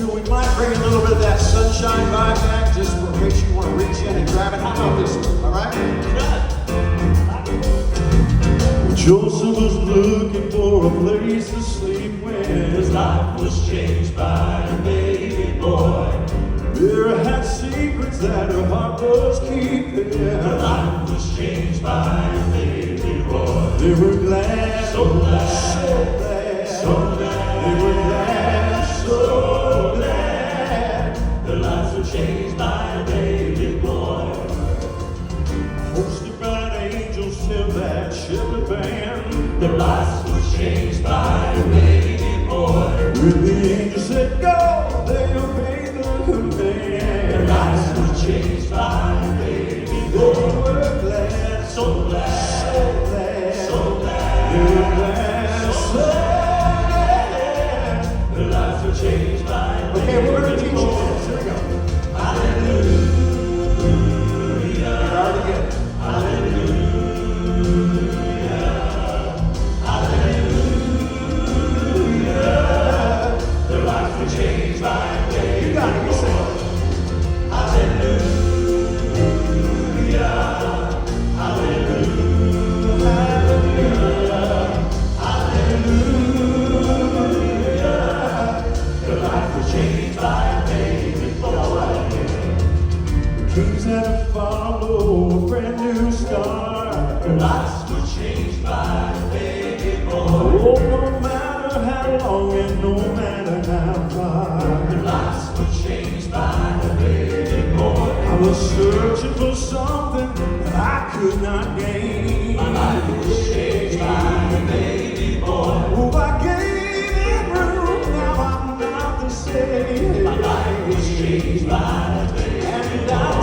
we might bring a little bit of that sunshine vibe back, just in case you want to reach in and grab it. How about this one, all right? Joseph was looking for a place to sleep when his life was changed by a baby boy. Mary had secrets that her heart was keeping. Her life was changed by a baby boy. They were glad, so glad, so glad, so glad. They were glad, so glad. Their lives were changed by a baby boy. Hosted by angels till that shepherd band. Their lives were changed by a baby boy. When the angel said go, they obeyed the command. Their lives were changed by a baby boy. They were glad, so glad, so glad, so glad. They were glad, so glad. Their lives were changed by a baby boy. Okay, we're going to teach you this. Here we go. Hallelujah. Changed by a baby. You got it, you sing it. Hallelujah, hallelujah, hallelujah, hallelujah. Your life was changed by a baby boy. The kings had to follow a brand new star. Their lives were changed by a baby boy. Oh, no matter how long and no matter how far, their lives were changed by a baby boy. I was searching for something that I could not gain. My life was changed by a baby boy. Oh, I gave it room, now I'm not the same. My life was changed by a baby boy.